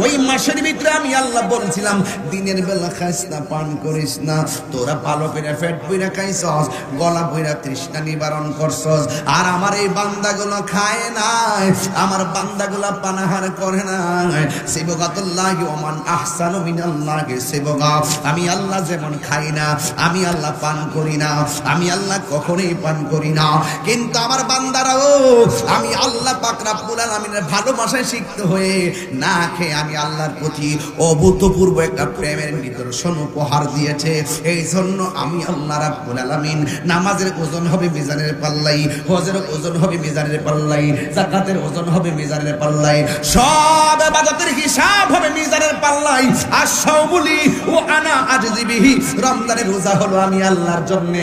ওই মাসের ভিতরে আমি আল্লাহ বলছিলাম দিনের বেলা খাইস না, পান করিস না, তোরা ভালো করে পেট পুইরা খাইছস, গলা পুইরা তৃষ্ণা নিবারণ করছস, আর আমার এই বান্দাগুলো খায় নাই, আমার বান্দাগুলো পানাহার করে নাই। সিবগাতুল্লাহি ওয়া মান আহসানু মিনাল্লাহি সিবগা। আমি আল্লাহ যেমন খাই না, আমি আল্লাহ পান করি না, আমি আল্লাহ কখনোই পান করি না, কিন্তু আমার বান্দারাও আমি আল্লাহ পাক রব্বুল আলামিনের ভালোবাসায় সিক্ত হয়ে না খেয়ে আমি আল্লাহর প্রতি অভূতপূর্ব একটা প্রেমের নিদর্শন উপহার দিয়েছে। এই জন্য আমি আল্লাহ রাব্বুল আলামিন নামাজের ওজন হবে মিজানের পাল্লাই, হজের ওজন হবে মিজানের পাল্লাই, যাকাতের ওজন হবে মিজানের পাল্লাই, সব ইবাদতের হিসাব হবে মিজানের পাল্লাই। আর সবুলি ও আনা আজজিবিহি, রমজানের রোজা হলো আমি আল্লাহর জন্য,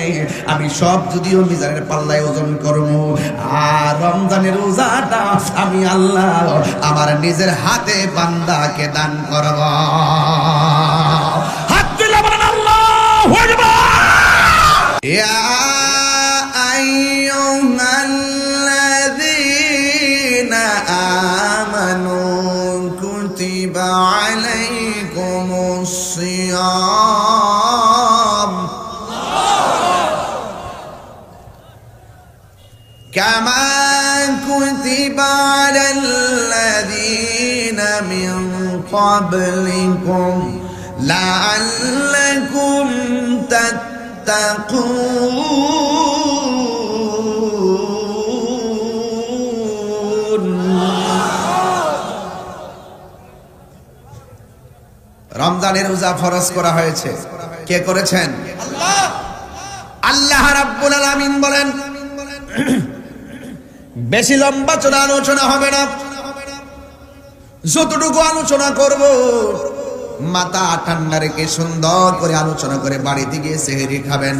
আমি সব যদিও মিজানের পাল্লায় ওজন করব, আর রমজানের রোজাটা আমি আল্লাহ আমার নিজের হাতে বান্দাকে দান করব। হাত তুলে বলেন আল্লাহু আকবার। ইয়া আইয়ুহাল্লাযীনা আমানু কুতিবা আলাইকুমুস সিয়াম কামা কুতিবা আলাল্লাযীনা মিন ক্বাবলিকুম লাআল্লাকুম তাত্তাকুন। রমজানের রোজা ফরজ করা হয়েছে, কে করেছেন? আল্লাহ। আল্লাহ রাব্বুল আলামিন বলেন বেশি লম্বা চড়া আলোচনা হবে না, যতটুকু আলোচনা করব মাথা ঠান্ডা রেখে সুন্দর করে আলোচনা করে বাড়িতে গিয়ে সেহরি খাবেন।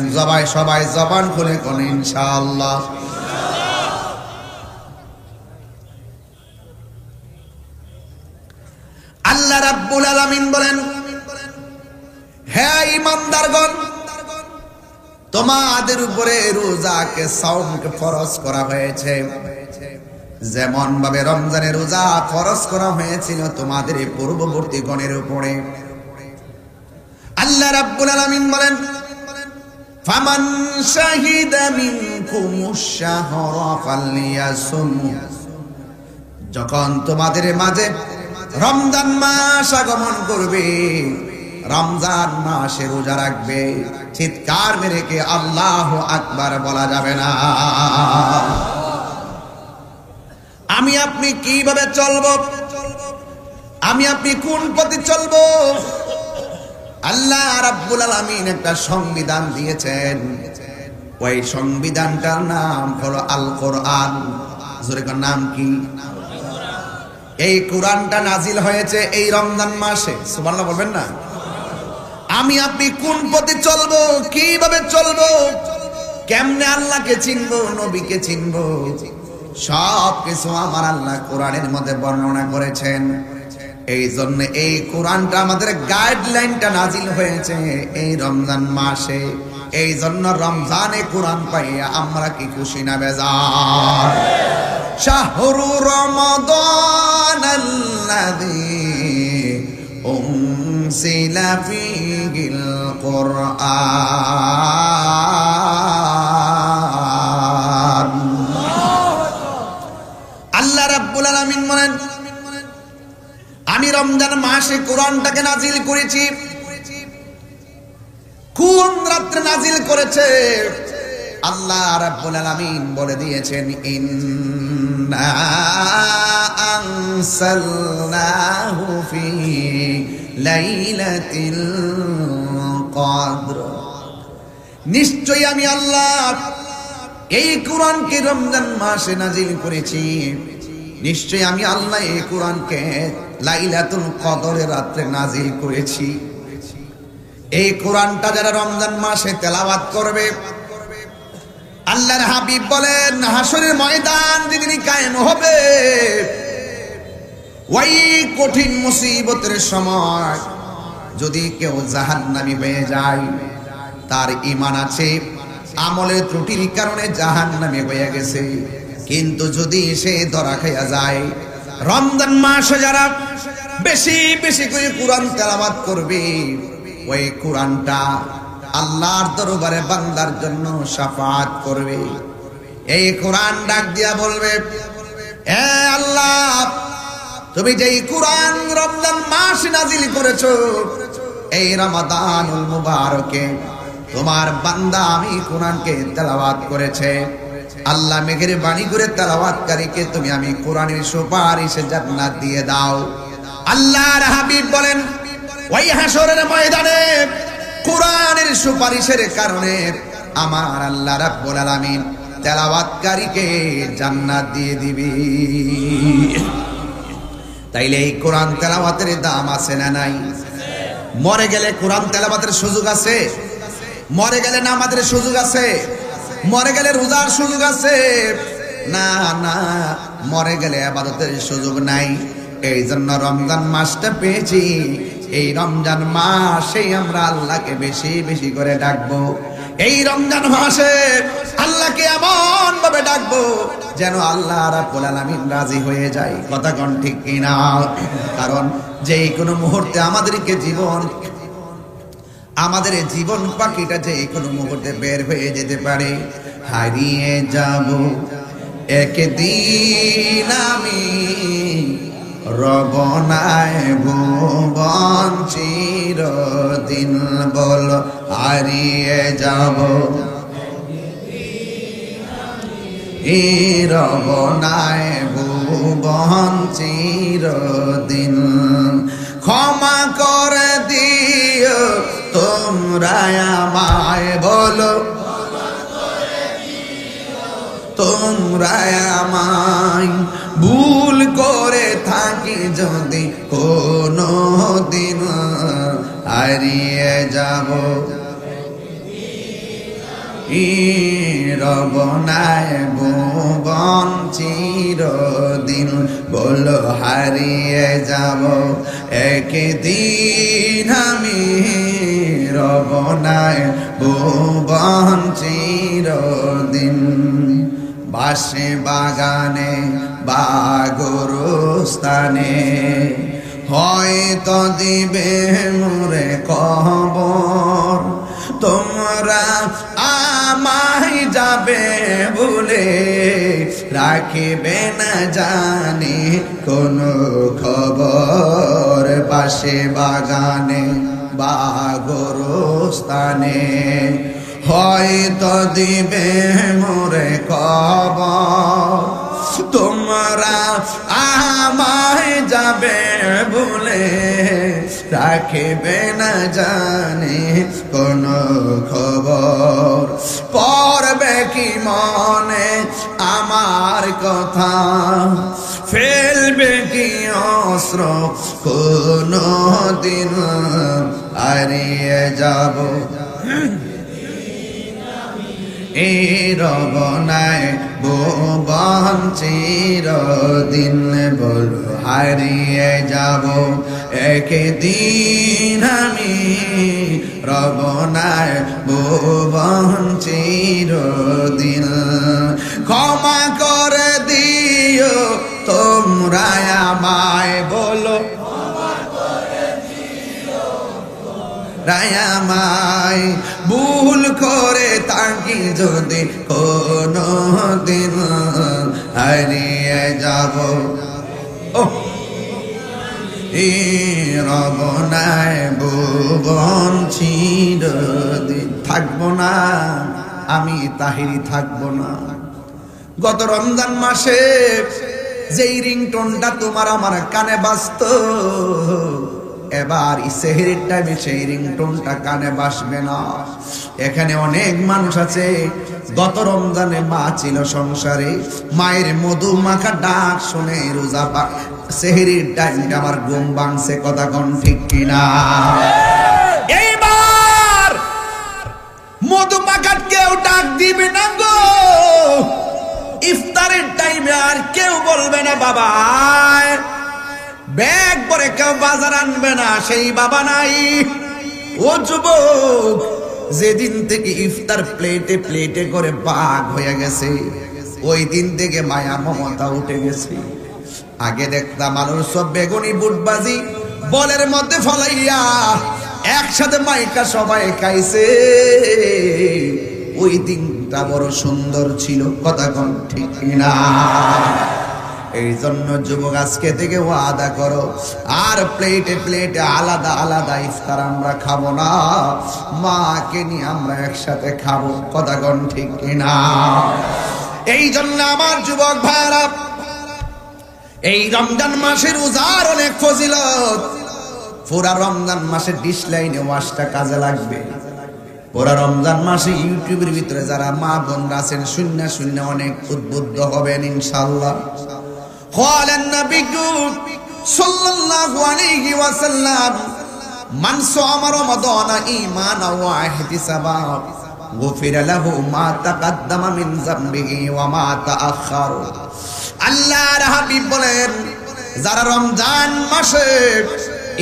সবাই জবান খুলে কোন ইনশাআল্লাহ। আল্লাহ রাব্বুল আলামিন বলেন হে ঈমানদারগণ, তোমাদের উপরে রোজাকে সাওমকে ফরজ করা হয়েছে, যেমন ভাবে রমজানের রোজা ফরজ করা হয়েছিল তোমাদের পূর্ববর্তী গণের উপরে। আল্লাহ রাব্বুল আলামিন বলেন ফামান শাহিদা মিনকুমুশ শাহরা ফালইয়াসুম, যখন তোমাদের মাঝে রমজান মাস আগমন করবে, রমজান মাসে রোজা রাখবে, চিৎকার মেরে কে আল্লাহু আকবার বলা যাবে না। আমি আপনি কিভাবে চলবো, আমি আপনি কোন পথে চলবো? আল্লাহ রাব্বুল আলামিন একটা সংবিধান দিয়েছেন, ওই সংবিধানটার নাম হলো আল কোরআন। জোরে কোন নাম কি? এই কোরআনটা নাজিল হয়েছে এই রমজান মাসে, সুবহানাল্লাহ বলবেন না? আমি আপনি কোন পথে চলবো, কিভাবে চলবো, কেমনে আল্লাহকে চিনবো, নবীকে চিনবো, সব কিছু আমার আল্লাহ কোরআনের মধ্যে বর্ণনা করেছেন। এই জন্য এই কোরআনটা আমাদের গাইডলাইনটা নাজিল হয়েছে এই রমজান মাসে। এই জন্য রমজানে কোরআন পাইয়া আমরা কি খুশি না বেজার? শাহরু রমাদানাল্লাযী উনজিলা ফীহিল কুরআন। আল্লাহ রাব্বুল আলামিন বলেন আমি রমজান মাসে কোরআনটাকে নাজিল করেছি। কোন রাত্রে নাজিল করেছে? আল্লাহ রাব্বুল আলামিন বলে দিয়েছেন ইন্না আনসালনাহু ফি লাইলাতিল কদর, নিশ্চয়ই আমি আল্লাহ এই কোরআনকে রমজান মাসে নাজিল করেছি। নিশ্চয়ই আমি আল্লাহ এই কোরআনকে লাইলাতুল কদরের রাতে নাজিল করেছি। এই কোরআনটা যারা রমজান মাসে তেলাওয়াত করবে, আল্লাহর হাবিব বলেন হাসরের ময়দান যেদিন কায়েম হবে, ওই কঠিন মুসিবতের সময় যদি কেউ জাহান্নামী হয়ে যায়, তার ঈমান আছে, আমলের ত্রুটির কারণে জাহান্নামী হয়ে গেছে, কিন্তু যদি সে ধরা খাইয়া যায়, রমজান মাসে যারা বেশি বেশি করে কোরআন তেলাওয়াত করবে, ওই কোরআনটা আল্লাহর দরবারে বান্দার জন্য শাফাআত করবে। এই কোরআন ডাক দিয়া বলবে, এ আল্লাহ, তুমি যেই কোরআন রমজান মাস নাজিল করেছো, এই রমাদানুল মুবারকে তোমার বান্দা আমি কোরআনকে তেলাওয়াত করেছে। আল্লাহ মেঘের বাণী করে তেলাওয়াতকারীকে তুমি আমি কোরআনের সুপারিশে জান্নাত দিয়ে দাও। আল্লাহর হাবিব বলেন, ওই হাসরের ময়দানে কোরআনের সুপারিশের কারণে আমার আল্লাহ রাব্বুল আলামিন তেলাওয়াতকারীকে জান্নাত দিয়ে দিবে। তাইলে এই কোরআন তেলাওয়াতের দাম আছে না নাই? মরে গেলে কোরআন তেলাওয়াতের সুযোগ আছে? মরে গেলে নামাজের সুযোগ আছে? মরে গেলে রোজার সুযোগ আছে? না না, মরে গেলে ইবাদতের সুযোগ নাই। এই জন্য রমজান মাসটা পেয়েছি, এই রমজান মাসে আমরা আল্লাহকে বেশি বেশি করে ডাকবো। এই রমজান মাসে আল্লাহকে এমন ভাবে ডাকবো যেন আল্লাহ রাব্বুল আলামিন রাজি হয়ে যায়। কথা কোন ঠিক কিনা? কারণ যেই কোনো মুহূর্তে আমাদের জীবন পাখিটা যে কোনো মুহূর্তে বের হয়ে যেতে পারে। হারিয়ে যাব একদিন আমি, রব নাই ভুবন চিরদিন। বল হারিয়ে যাব রব নাই ভুবন চিরদিন। ক্ষমা করে দিও তোমরা আমায়, বলো তোমরা আমায়, ভুল করে থাকি যদি কোনো দিন, হারিয়ে যাব রব নাই ভুবন চিরদিন। বলো হারিয়ে যাব একদিন আমি, রব নাই ভুবন চিরদিন। বাসে বাগানে বা গোরস্থানে হয়তো দিবে মোরে কবর, তোমরা আমায় যাবে বলে রাখিবে না জানি কোনো খবর। পাশে বাগানে বা গোরস্থানে হয়তো দিবে মোরে কবর, তোমরা আমায় যাবে বলে রাখিবে না জানি কোনো খবর। পড়বে কি মনে আমার কথা, ফেলবে কি অস্ত্র কোনো দিন, হারিয়ে যাব এই রব নাই ভুবন চিরদিন। বল হারিয়ে যাব একদিন আমি, রব নাই ভুবন চিরদিন। ক্ষমা করে দিও তোমরা আমায়, বলো রায়ামায়, ভুল করে থাকি যদি কোনো দিন, হারিয়ে যাব রব নাই ভুবন চিরদিন। থাকবো না আমি তাহিরি, থাকবো না। গত রমজান মাসে যেই রিংটোনটা তোমার আমার কানে বাজতো, এবার সেহরির টাইমে সেই রিংটোনটা কানে বাসবে না। এখানে অনেক মানুষ আছে, গত রমজানে মা ছিল সংসারে, মায়ের মধু মাখা ডাক শুনে রোজা সেহরির টাইমটা আমার ঘুম ভাঙছে। কথা কোন ঠিক কিনা? এইবার মধু মাখা কেউ ডাক দিবে না গো, ইফতারের টাইমে আর কেউ বলবে না বাবা ব্যাগ ভরে কেউ বাজার আনবে না, সেই বাবা নাই। ও যুবক, যেদিন থেকে ইফতার প্লেটে প্লেটে করে ভাগ হয়ে গেছে, ওই দিন থেকে মায়া মমতা উঠে গেছে। আগে দেখতাম আলুর সব বেগুনি বুটবাজি বলের মধ্যে ফলাইয়া একসাথে মাইকা সবাই খাইছে। ওই দিনটা বড় সুন্দর ছিল, কথা কোন ঠিক না? এই জন্য যুবক আজকে থেকে ওয়াদা করো, আর প্লেটে প্লেটে আলাদা আলাদা ইফতার আমরা খাবো না, মাকে নিয়ে আমরা একসাথে খাবো, কথা কোন ঠিক না? এই জন্য আমার যুবক ভাইরা, এই রমজান মাসের রোজার অনেক ফজিলত। পুরা রমজান মাসের ডিসলাইনে ওয়াজটা কাজে লাগবে। পুরা রমজান মাসে ইউটিউবের ভিতরে যারা মা বোনরা আছেন শূন্য শূন্য অনেক উদ্বুদ্ধ হবেন ইনশাআল্লাহ। ক্বালান নাবিয়্যু সাল্লাল্লাহু আলাইহি ওয়াসাল্লাম, মান সামা রমাদানা ঈমানাও ওয়া ইহতিসাবান গুফিরা লাহু মা তাকাদ্দামা মিন যামবিহি ওয়া মা তাআখার। আল্লাহর হাবিব বলেন, যারা রমজান মাসে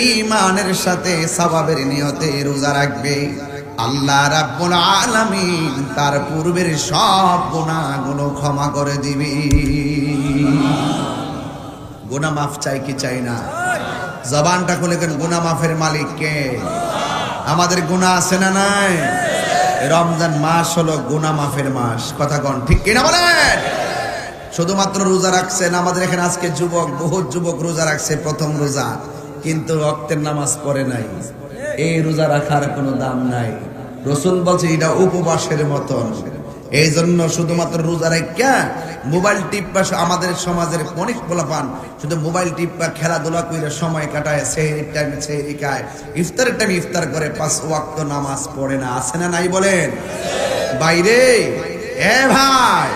ঈমানের সাথে সওয়াবের নিয়তে রোজা রাখবে, আল্লাহ রাব্বুল আলামিন তার পূর্বের সব গুনাহগুলো ক্ষমা করে দিবে। গুনাহ মাফ চাই কি চাই না? জবানটা খুলে কেন, গুনাহ মাফের মালিক কে? আমাদের গুনাহ আছে না নাই? রমজান মাস হলো গুনাহ মাফের মাস, কথা কোন ঠিক কিনা বলেন? শুধুমাত্র রোজা রাখছেন আমাদের এখানে আজকে যুবক, বহুত যুবক রোজা রাখছে প্রথম রোজা, কিন্তু ওয়াক্তের নামাজ পড়ে নাই। এই রোজা রাখার কোনো দাম নাই। রাসূল বলছে এটা উপবাসের মতন। এই জন্য শুধুমাত্র রোজা রাখা মোবাইল টিপা, আমাদের সমাজের অনেক পোলাপান শুধু মোবাইল টিপা খেলাধুলা করে সময় কাটায়, সেহরির টাইমে সেহরি খায়, ইফতারের টাইমে ইফতার করে, 5 ওয়াক্ত নামাজ পড়ে না। আছে না নাই বলেন? বাইরে এ ভাই,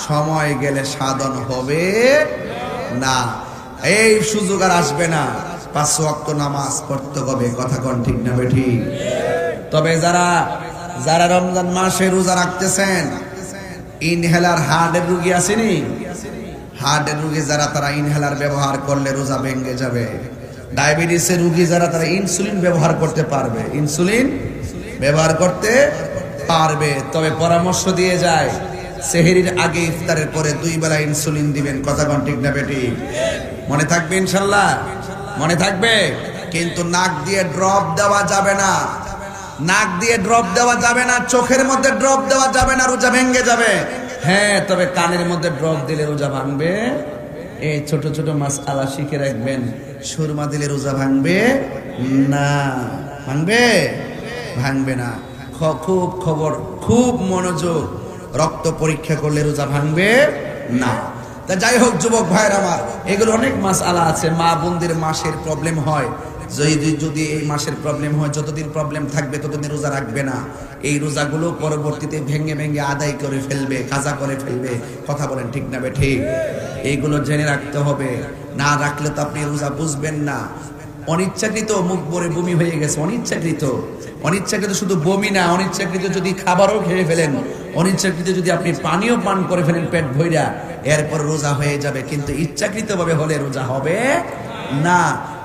সময় গেলে সাধন হবে না, এই সুযোগ আর আসবে না। 5 ওয়াক্ত নামাজ পড়তে হবে, কথা কোন ঠিক না বেঠিক? তবে যারা রমজান মাসে রোজা রাখতেছেন, ইনহেলার হার্টের রোগী আসেনি, হার্টের রোগী যারা, তারা ইনহেলার ব্যবহার করলে রোজা ভেঙে যাবে। ডায়াবেটিসের রোগী যারা, তারা ইনসুলিন ব্যবহার করতে পারবে, ইনসুলিন ব্যবহার করতে পারবে। তবে পরামর্শ দিয়ে যায়, সেহরির আগে ইফতারের পরে 2 বেলা ইনসুলিন দিবেন, কথা কোন ঠিক না বেঠিক? মনে থাকবে ইনশাআল্লাহ? মনে থাকবে। কিন্তু নাক দিয়ে ড্রপ দেওয়া যাবে না, নাক দিয়ে ড্রপ দেওয়া যাবে না, চোখের মধ্যে ড্রপ দেওয়া যাবে না, রোজা ভেঙে যাবে। হ্যাঁ, তবে কানের মধ্যে ড্রপ দিলে রোজা ভাঙবে। এই ছোট ছোট মাসআলা শিখে রাখবেন। সুরমা দিলে রোজা ভাঙবে না, ভাঙবে না। খুব খবর, খুব মনোযোগ, রক্ত পরীক্ষা করলে রোজা ভাঙবে না। তা যাই হোক যুবক ভাইয়ের আমার, এগুলো অনেক মাসআলা আছে। মা বোনদের মাসের প্রবলেম হয়, যদি এই মাসের প্রবলেম হয়, যতদিন প্রবলেম থাকবে ততদিন রোজা রাখবে না। এই রোজাগুলো পরবর্তীতে ভেঙে ভেঙে আদায় করে ফেলবে, কাজা করে ফেলবে, কথা বলেন ঠিক না ঠিক? এইগুলো জেনে রাখতে হবে, না রাখলে তো আপনি রোজা বুঝবেন না। অনিচ্ছাকৃত মুখ ভরে বমি হয়ে গেছে, অনিচ্ছাকৃত শুধু বমি না, অনিচ্ছাকৃত যদি খাবারও খেয়ে ফেলেন, অনিচ্ছাকৃত যদি আপনি পানিও পান করে ফেলেন পেট ভইরা, এরপর রোজা হয়ে যাবে, কিন্তু ইচ্ছাকৃতভাবে হলে রোজা হবে না।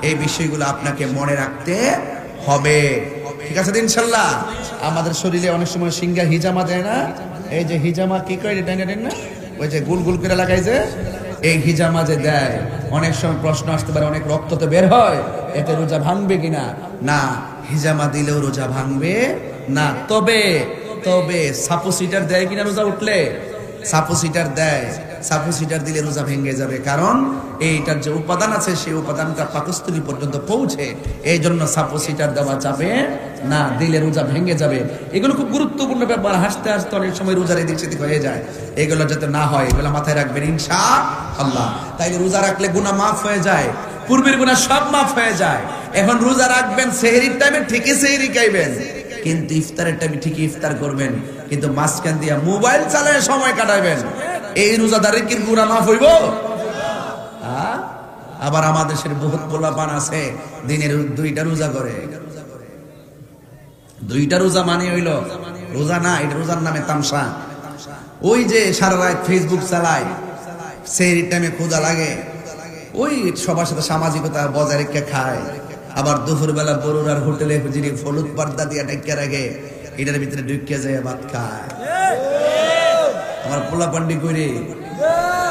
এই বিষয়গুলো আপনাকে মনে রাখতে হবে, ঠিক আছে ইনশাআল্লাহ? আমাদের শরীরে অনেক সময় সিঙ্গা হিজামা দেয় না, এই যে হিজামা কি করে না, ওই যে গুল গুল করে লাগাই যে, এই হিজামা যে দেয়, অনেক সময় প্রশ্ন আসতে পারে, অনেক রক্ত তো বের হয়, এতে রোজা ভাঙবে কিনা? না, হিজামা দিলেও রোজা ভাঙবে না। তবে সাপোসিটার দেয় কিনা রোজা উঠলে? সাপোসিটার দেয়, সাপোসিটার দিলে রোজা ভেঙে যাবে, কারণ এইটার যে উপাদান আছে সেই উপাদানটা পাকস্থলী পর্যন্ত পৌঁছে, এই জন্য সাপোসিটার দেওয়া যাবে না, দিলে রোজা ভেঙে যাবে। এগুলো খুব গুরুত্বপূর্ণ ব্যাপার। হাসতে হাসতে অনেক সময় রোজার এদিক সেদিক হয়ে যায়, এগুলো যাতে না হয় এগুলো মাথায় রাখবেন ইনশাআল্লাহ। তাইলে রোজা রাখলে গুনাহ মাফ হয়ে যায়, পূর্বের গুনাহ সব মাফ হয়ে যায়। এখন রোজা রাখবেন, সেহরির টাইমে ঠিকই সেহরি খাইবেন, কিন্তু ইফতারের টাইমে ঠিকই ইফতার করবেন, কিন্তু মাঝখান দিয়া মোবাইল চালায় সময় কাটাবেন, এই রোজাদারের কি গুনাহ মাফ হইব? আবার আমাদের দেশের বহুত পোলাপান আছে দিনের 2টা রোজা করে। 2টা রোজা মানে হইল রোজা না, এটা রোজার নামে তামসা। ওই যে সারা রাত ফেসবুক চালায়, সেই টাইমে ক্ষুধা লাগে, ওই সবার সাথে সামাজিকতা বজায় রেখে খায়। আবার দুপুর বেলা বড়ুরার হোটেলে যিনি হলুদ পর্দা দিয়ে ডেকে রাখে, এটার ভিতরে ঢুকিয়ে যায় ভাত খায়। আমার পোলা পান্ডি করে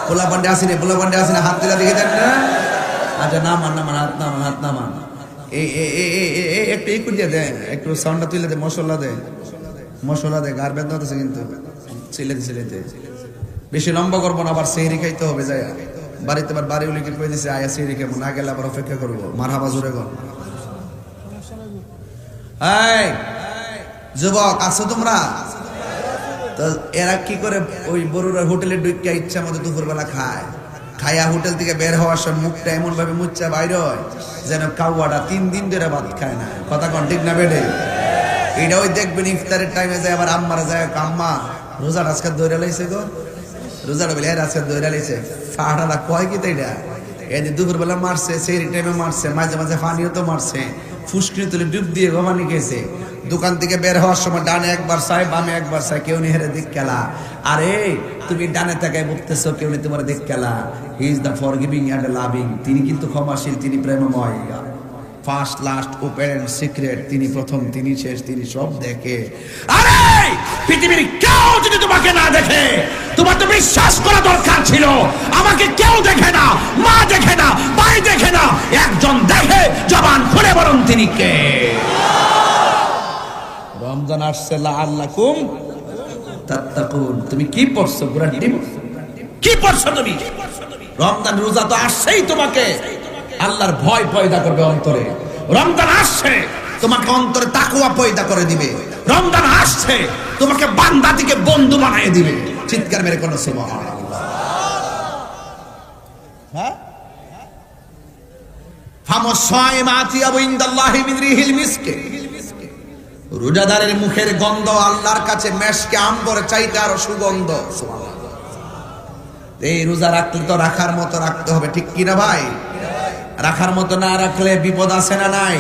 পোলা পান্ডে আসেনি, পোলা পান্ডে আসেনি, হাত দিলা দেখে দেন না। আচ্ছা নামান নামান, হাত নামান, হাত নামান। একটু একটু দিয়ে দেন, একটু সাউন্ডটা তুলে দে, মশলা দে, মশলা দে, গার বেদনা আছে কিন্তু সিলেতে সিলেতে। বেশি লম্বা করবো না, আবার সেহরি খাইতে হবে যায় বাড়িতে। আবার বাড়ি উলিকে কয়ে দিছে আয়া সেহরি খাবো, না গেলে আবার অপেক্ষা করবো। মারহাবা জোরে কর। এই যুবক আছো তোমরা? তো এরা কি করে ওই বড়ুরা হোটেলে ঢুকিয়া ইচ্ছা মতো দুপুরবেলা খায়, খাইয়া হোটেল থেকে বের হওয়ার সময় মুখটা এমন ভাবে মুচ্ছা বাইর হয় যেন কাউয়াটা 3 দিন ধরে ভাত খায় না। কথা কন ঠিক না বেডে? এটা ওই দেখবেন ইফতারের টাইমে যায় আবার আম্মারা যায়, আম্মা রোজার আজকে দৌড়া লাইছে গো, রোজার বলে আজকে দৌড়া লাইছে। ফাটাটা কয় কি তাই এটা এদিন দুপুরবেলা মারছে, সেই টাইমে মারছে, মাঝে মাঝে পানিও তো মারছে, ফুসকিনি তুলে ডুব দিয়ে গমানি গেছে। দোকান থেকে বের হওয়ার সময় ডানে একবার চাই, বামে একবার চাই, কেউ নি হেরে দিক খেলা। আরে তুমি ডানে তাকায় বলতেছো, কেউ নি তোমার দিক খেলা। He is the forgiving and loving. তিনি কিন্তু ক্ষমাশীল, তিনি প্রেমময়। First last open and secret, তিনি প্রথম, তিনি শেষ, তিনি সব দেখে। আরে পৃথিবীর কেউ যদি তোমাকে না দেখে, তোমার তো বিশ্বাস করা দরকার ছিল আমাকে কেউ দেখে না, মা দেখে না, ভাই দেখে না, একজন দেখে, জবান খুলে বলুন তিনি কে? রমজান আসছে লাআল্লাকুম তাত্তাকুন। তুমি কি পড়ছো কোরআন? কি পড়ছো তুমি? রমজান রোজা তো আসছেই, তোমাকে আল্লাহর ভয় পয়দা করবে অন্তরে। রমজান আসছে তোমাকে অন্তরে তাকওয়া পয়দা করে দিবে। রমজান আসছে তোমাকে বান্দা থেকে বন্ধু বানিয়ে দিবে। চিৎকার মেরে কোন সুবহানাল্লাহ। হ্যাঁ, ফামসাইমাতি আবু ইনদাল্লাহি মিন রিহিল মিসকে। রোজাদারের মুখের গন্ধ আল্লাহর কাছে মেশকে আম্বর চাইতে আরো সুগন্ধ। সুবহানাল্লাহ। এই রোজা রাখলে তো রাখার মতো রাখতে হবে, ঠিক কিনা ভাই? রাখার মতো না রাখলে বিপদ আছে না নাই?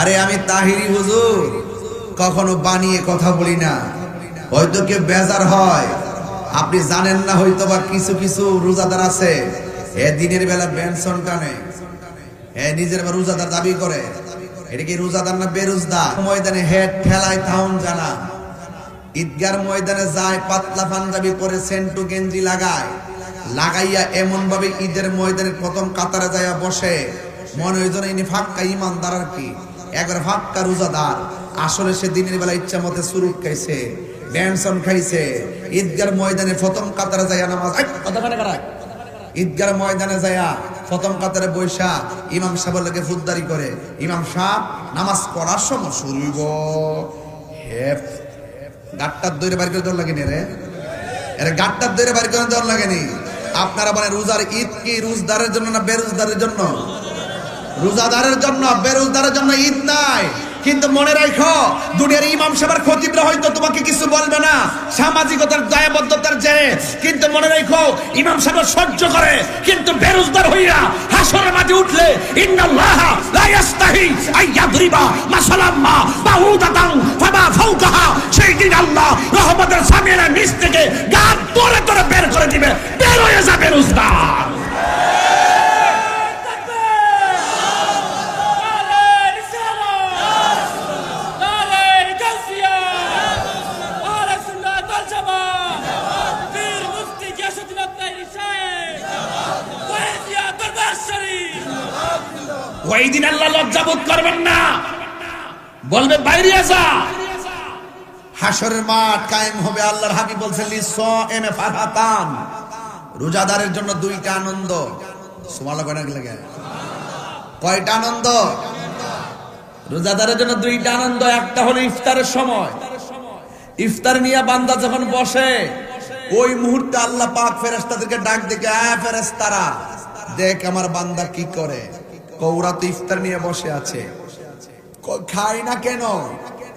আরে আমি তাহিরি হুজুর, কখনো বানিয়ে কথা বলি না। হয়তো কেউ বেজার হয়, আপনি জানেন না হয়তো বা কিছু কিছু রোজাদার আছে এ দিনের বেলা বেনসন টানে, এ নিজের রোজাদার দাবি করে। এটা কি রোজাদার না বেরোজদার? ময়দানে হেড ঠেলায় থাউন জানা, ঈদগার ময়দানে যায় পাতলা পাঞ্জাবি পরে সেন্টু গেঞ্জি লাগাইয়া এমন ভাবে ঈদের ময়দানের প্রথম কাতারে যায় বসে, মনে হয় যেন ইনি ফাক্কা ইমানদার। আর কি একবার ফাক্কা রোজাদার, আসলে সে দিনের বেলা ইচ্ছা মতে সুরুক খাইছে, বেনসন খাইছে। ঈদগার ময়দানে প্রথম কাতারে যায় নামাজ, ঈদগার ময়দানে যায় প্রথম কাতারে বৈশা ইমাম সাহেবের লোকে ফুদ্দারি করে। ইমাম সাহেব নামাজ পড়ার সময় শুরুইব, হেফ গাট্টার দৈরে বাড়ি করে দর লাগেনি রে, এর গাট্টার দৈরে বাড়ি করে দর লাগেনি। আপনারা বলেন রোজার ঈদ কি রোজদারের জন্য না বেরোজদারের জন্য? রোজাদারের জন্য, বেরোজদারের জন্য ঈদ নাই। কিন্তু মনে রাখো, দুনিয়ার ইমাম সাহেবের খতিবরা হয়তো তোমাকে কিছু বলবে না সামাজিকতার দায়বদ্ধতার জেরে, কিন্তু মনে রাখো ইমাম সাহেব সহ্য করে। কিন্তু বেরোজদার হইয়া হাসরের মাঠে উঠলে ইন্নাল্লাহা লা ইস্তাহি আইয়াদরিবা মাসালাম মা বাউদাতান ফামা ফাওকাহা, সেই দিন আল্লাহ রহমতের সামিয়ানা নিচ থেকে গাত ধরে ধরে বের করে দিবে। বের হয়ে যা বেরোজদার। ওই দিন আল্লাহ লজ্জাবোধ করবেন না, বলবে বাইরে আসা। হাসরের মাঠ কায়েম হবে। আল্লাহর হাবিব বলছেন লিসাইমে ফারহাতান, রোজাদারের জন্য দুইটা আনন্দ। সুবহানাল্লাহ কয়টা লাগে? কয়টা আনন্দ? রোজাদারের জন্য দুইটা আনন্দ। একটা হলো ইফতারের সময়, ইফতার নিয়ে বান্দা যখন বসে, ওই মুহূর্তে আল্লাহ পাক ফেরেশতাদেরকে ডাক দেখে, ফেরেশতারা দেখ আমার বান্দা কি করে। ওরা তো ইফতার নিয়ে বসে আছে, খায় না কেন?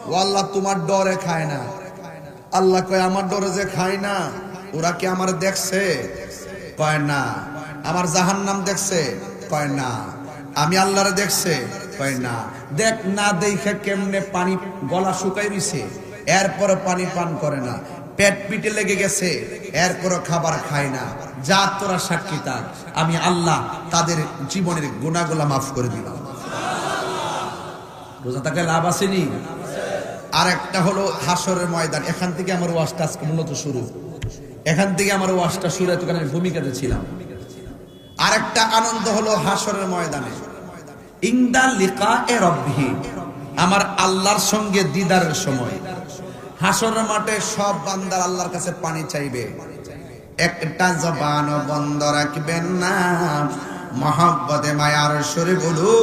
ও আল্লাহ তোমার ডরে খায় না। আল্লাহ কয় আমার ডরে যে খায় না, ওরা কি আমার দেখছে? কয় না। আমার জাহান্নাম দেখছে? কয় না। আমি আল্লাহরে দেখছে? কয় না। দেখ না দেখে কেমনে পানি গলা শুকাই দিছে, এরপরও পানি পান করে না, পেট পিটে লেগে গেছে, এরপরও খাবার খায় না। যা তোরা সাক্ষী থাক, আমি আল্লাহ তাদের জীবনের গুনাহগুলো মাফ করে দিলাম। রোজা থাকলে লাভ আসেনি? আর একটা হলো হাসরের ময়দান। এখান থেকে আমার ওয়াজটা আজকে মূলত শুরু। এখান থেকে আমার ওয়াজটা শুরু, এতখানের ভূমিকাতে ছিলাম। আরেকটা আনন্দ হলো হাসরের ময়দানে, ইনদা লিকায়ে রাব্বিহি, আমার আল্লাহর সঙ্গে দিদারের সময়। হাসরের মাঠে সব বান্দার আল্লাহর কাছে পানি চাইবে, একটা জবানও বন্ধ রাখবেন না, মহব্বতে মায়ার সুরে বলু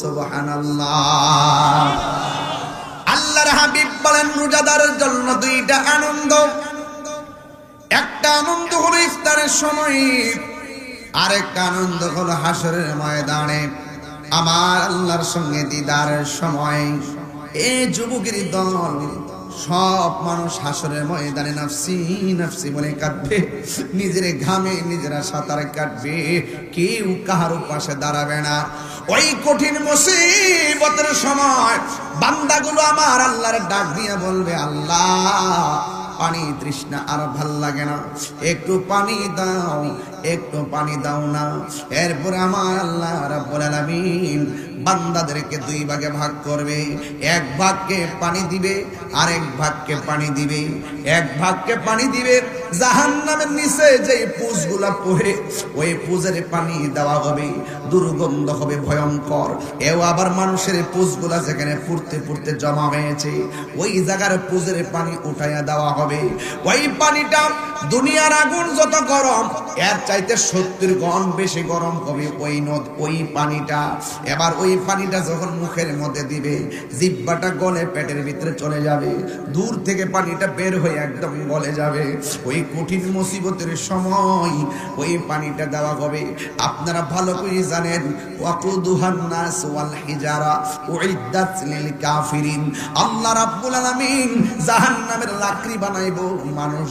সুবহানাল্লাহ। আল্লাহর হাবিব বলেন রোজাদারের জন্য দুইটা আনন্দ, একটা আনন্দ হলো ইফতারের সময়, আরেকটা আনন্দ হলো হাসরের ময়দানে আমার আল্লাহর সঙ্গে দিদারের সময়। এই যুবকের দল সব মানুষ হাসরের ময়দানে নাফসি নাফসি বলে কাটবে, নিজের ঘামে নিজেরা সাঁতার কাটবে, কেউ কাহার পাশে দাঁড়াবে না। ওই কঠিন মুসিবতের সময় বান্দাগুলো আমার আল্লাহর ডাক দিয়ে বলবে, আল্লাহ পানি তৃষ্ণা আর ভাল লাগে না, একটু পানি দাও, একটু পানি দাও না। এরপর আমার আল্লাহ রাব্বুল আলামিন বান্দাদেরকে দুই ভাগে ভাগ করবে, এক ভাগকে পানি দিবে, আরেক ভাগকে পানি দিবে। এক ভাগকে পানি দিবে জাহান্নামের নিচে যে পুজগুলা পড়ে, ওই পুজের পানি দেওয়া হবে, দুর্গন্ধ হবে ভয়ঙ্কর। এও আবার মানুষের পুজগুলা যেখানে পুড়তে পুড়তে জমা হয়েছে, ওই জায়গার পুজের পানি উঠাইয়া দেওয়া হবে। ওই পানিটা দুনিয়ার আগুন যত গরম, এর চাইতে 70 গুণ বেশি গরম হবে ওই পানিটা। এবার ওই পানিটা যখন মুখের মধ্যে দিবে, জিহ্বাটা গলে পেটের ভিতরে চলে যাবে, দূর থেকে পানিটা বের হয়ে একদম গলে যাবে। ওই কঠিন মুসিবতের সময় ওই পানিটা দেওয়া হবে। আপনারা ভালো করে জানেন, ওয়াকুদুহান নাস ওয়াল হিজারা উইদ্দাত লিল কাফিরিন। আল্লাহ রাব্বুল আলামিন জাহান্নামের লাকড়ি বানাইবো মানুষ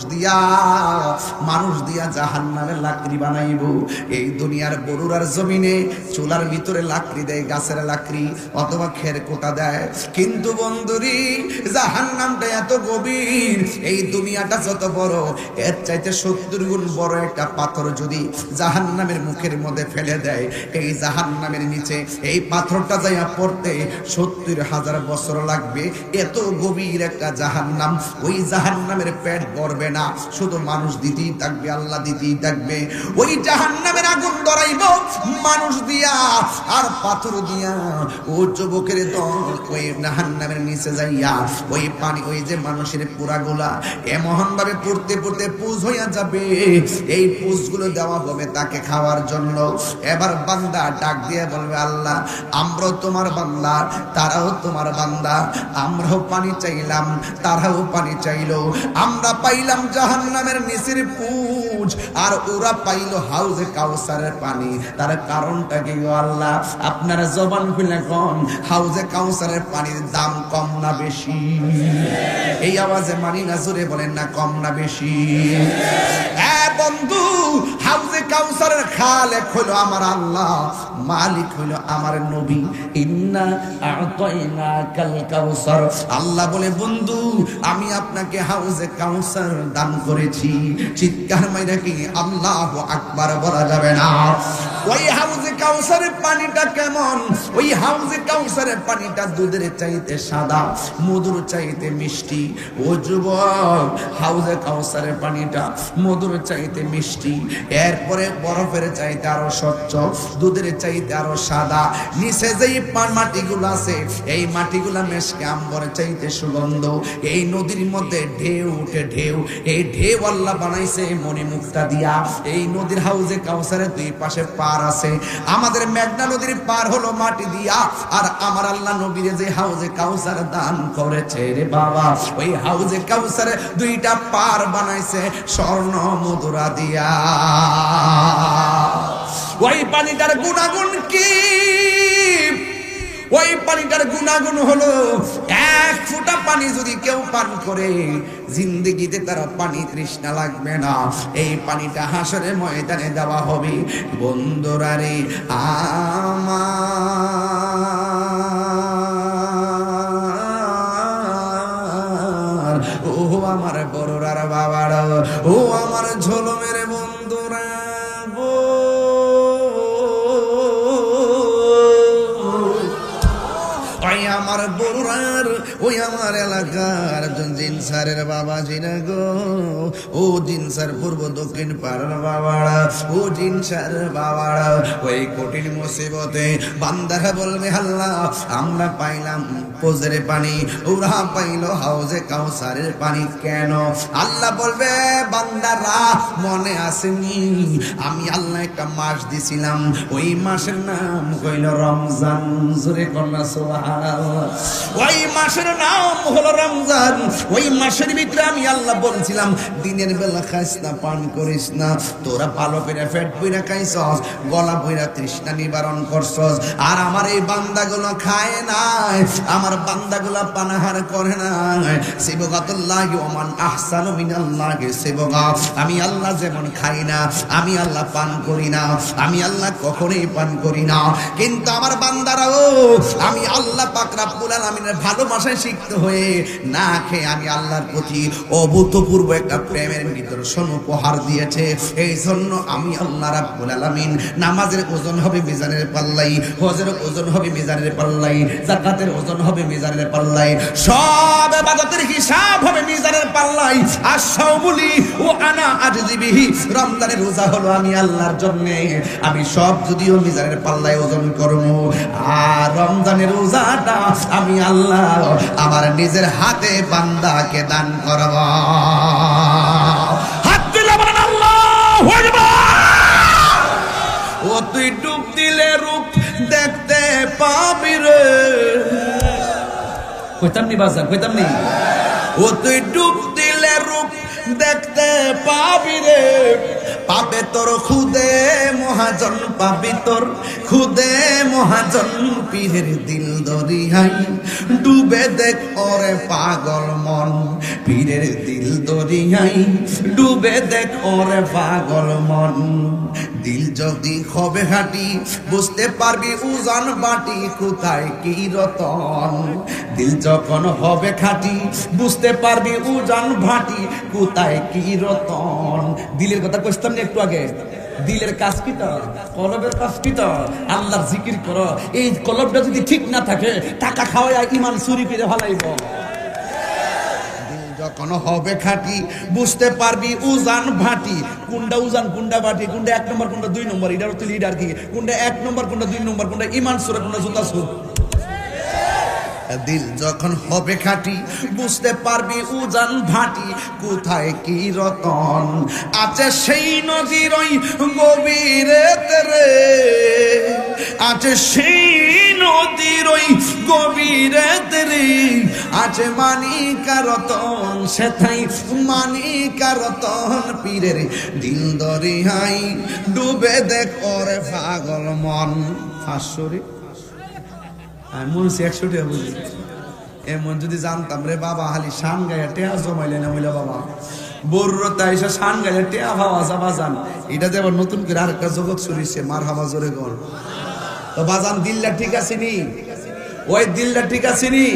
দিয়া জাহান্নামের লাকড়ি বানাইবো। এই দুনিয়ার বরুরার জমিনে চুলার ভিতরে লাকড়ি দেয়, গাছের লাকড়ি অথবা খের কোটা দেয়, কিন্তু বন্ধুরি জাহান্নামটা এত গভীর, এই দুনিয়াটা যত বড়, এর চাইতে 70 গুণ বড় একটা পাথর যদি জাহান্নামের মুখের মধ্যে ফেলে দেয়, এই জাহান্নামের নিচে এই পাথরটা যাইয়া পড়তে 70,000 বছর লাগবে। এত গভীর একটা জাহান্নাম, ওই জাহান্নামের পেট ভরবে না, শুধু মানুষ দিতেই থাকবে, আল্লাহ দিতেই থাকবে। ওই জাহান্নামের আগুন ধরাইব মানুষ দিয়া আর পাথর দিয়া। ও যুবকের দল ওই জাহান্নামের নিচে যাইয়া ওই পানি, ওই যে মানুষের পোড়াগুলা এমন ভাবে পড়তে পড়তে পুজ হইয়া যাবে, এই পুজগুলো দেওয়া হবে তাকে খাওয়ার জন্য। এবার বান্দা ডাক দিয়ে বলবে, আল্লাহ আমরাও তোমার বান্দা, তারাও তোমার বান্দা, আমরাও পানি চাইলাম, তারাও পানি চাইলো, আমরা পাইলাম জাহান্নামের নিচের পুজ, আর ওরা পাইলো হাউজে কাউসারের পানি। তার কারণটা কি গো আল্লাহ? আপনারা জবান খুলে কোন, হাউজে কাউসারের পানির দাম কম না বেশি? এই আওয়াজে মানি না, জোরে বলেন না, কম না বেশি? বন্ধু, হাউজে কাউসারের খালেক হলো আমার আল্লাহ, মালিক হলো আমার নবী। ইন্না আ'তাইনাকাল কাউসার, আল্লাহ বলে বন্ধু আমি আপনাকে হাউজে কাউসার দান করেছি। চিৎকার মাইরা কি আল্লাহু আকবার বলা যাবে না? ওই হাউজে কাউসারের পানিটা কেমন? ওই হাউজে কাউসারের পানিটা দুধের চাইতে সাদা, মধুর চাইতে মিষ্টি। ও যুবক, হাউজে কাউসারের পানিটা মধুর চাইতে মিষ্টি, এরপরে বরফের চাইতে আরো স্বচ্ছ, দুধের চাইতে আরো সাদা। নিচে যেই মাটিগুলো আছে, এই মাটিগুলা মেশকে আম্বরের চাইতে সুগন্ধ। এই নদীর মধ্যে ঢেউ উঠে ঢেউ, এই ঢেউ আল্লাহ বানাইছে মণিমুক্তা দিয়া। এই নদীর হাউজে কাউসারের দুই পাশে পার আছে, আমাদের মেঘনা নদীর পার হলো মাটি দিয়া, আর আমার আল্লাহ নবীরে যে হাউজে কাউসার দান করেছে রে বাবা, ওই হাউজে কাউসারে দুইটা পার বানাইছে স্বর্ণ মুদ্রা দিয়া। ওই পানিটার গুণাগুণ কি? ওই পানিটার গুণাগুণ হলো, এক ফোঁটা পানি যদি কেউ পান করে জিন্দেগিতে তার পানি তৃষ্ণা লাগবে না। এই পানিটা হাসরের ময়দানে দেওয়া হবে। বন্ধুরা রে আমার, ও আমার বড়রার বাবারা, ও আমার ঝোলমের বন্ধুরা, আমার বড়রার, ও ওই আমার এলাকার জিনসারের বাবা জিনা গো, ও জিনসার পূর্ব দক্ষিণ পাড়ার বাবারা, ও জিনসার বাবারা, ওই কঠিন মুসিবতে বান্দারা বলবে আল্লাহ আমরা পাইলাম পোজের পানি, ওরা পাইল হাউজে কাউসারের পানি কেন? আল্লাহ বলবে বান্দারা মনে আসেনি আমি আল্লাহ একটা মাস দিছিলাম, ওই মাসের নাম কইল রমজান। জোরে কন্যা সুবহানাল্লাহ। ওই মাসের নাম হলো রমজান। ওই মাসের ভিতরে আমি আল্লাহ বলছিলাম দিনের বেলা খাইস না, পান করিস না, তোরা ভালো করে পেট পুইরা খাইছস, গলা পুইরা তৃষ্ণা নিবারণ করছস, আর আমার এই বান্দাগুলো খায় নাই, আমার বান্দাগুলো পানাহার করে নাই। সিবগাতুল্লাহি ওয়া মান আহসানু মিনাল্লাহি সিবগা। আমি আল্লাহ যেমন খাই না, আমি আল্লাহ পান করি না, আমি আল্লাহ কখনোই পান করি না, কিন্তু আমার বান্দারাও আমি আল্লাহ পাক রব্বুল আলামিনের ভালোবাসায় সিক্ত হয়ে না খেয়ে আমি আল্লাহর প্রতি অভূতপূর্ব একটা প্রেমের নিদর্শন উপহার দিয়েছে। এই জন্য আমি আল্লাহ রাব্বুল আলামিন নামাজের ওজন হবে মিজানের পাল্লাই, হজের ওজন হবে মিজানের পাল্লাই, যাকাতের ওজন হবে মিজানের পাল্লাই, সব ইবাদতের হিসাব হবে মিজানের পাল্লাই। আর সাওমুলি ও আনা আজজিবিহি, রমজানের রোজা হলো আমি আল্লাহর জন্য, আমি সব যদিও মিজানের পাল্লায় ওজন করব, আর রমজানের রোজাটা আমি আল্লাহ আমার নিজের হাতে বান্দাকে দান করব। হাত দিলে বলেন আল্লাহু আকবার। ও তুই ডুব দিলে রূপ দেখতে পাবি রে, কইতাম নি বাজার, কইতাম নি। ও তুই ডুব দিলে রূপ দেখতে পাবি রে, পাবে তোর খুদে মহাজন, পাবি তোর খুদে মহাজন, পীরের দিল দরিয়াই ডুবে দেখ ওরে পাগল মন, পীরের দিল দরিয়াই ডুবে দেখ ওরে পাগল মন। দিল যদি হবে হাঁটি বুঝতে পারবি উজান বাটি কোথায় কি রতন, দিল যখন হবে খাঁটি বুঝতে পারবি উজান ভাটি কোথায় কি রতন। দিলের কথা কইতাম না একটু আগে, দিলের কাজ কি তো, কলবের কাজ কি তো, আল্লাহর জিকির করো। এই কলবটা যদি ঠিক না থাকে টাকা খাওয়ায় ইমান চুরি করে ভালাইব। যখন হবে খাঁটি বুঝতে পারবি উজান ভাটি, কোনটা উজান কোনটা ভাটি, কোনটা 1 নম্বর কোনটা 2 নম্বর, এটার তো লিডার কি, কোনটা 1 নম্বর কোনটা 2 নম্বর, কোনটা ইমান সুরা কোনটা জুতা সুর। দিল যখন হবে খাঁটি বুঝতে পারবি উজান ভাটি কোথায় কি রতন। আছে সেই নদীর ওই গভীরেতে রে, আছে সেই নদীর ওই গভীরেতে রে, আছে মানিকা রতন সেথাই মানিকা রতন, পীরের দিল দরিয়াই ডুবে দেখ ওরে পাগল মন। 500 রে আমি মনে 100 টাকা বুঝি, এমন যদি জানতাম রে বাবা হালি শান গায়ে টেয়া জমাইলে না হইলে বাবা বড়টা এসে শান গায়ে টেয়া ভাবা যাবা জান, এটা যে আবার নতুন করে আরেকটা জগৎ শুরুছে। মার হাবা জোরে গল তো বাজান, দিলটা ঠিক আছে নি? ওই দিলটা ঠিক আছে নি?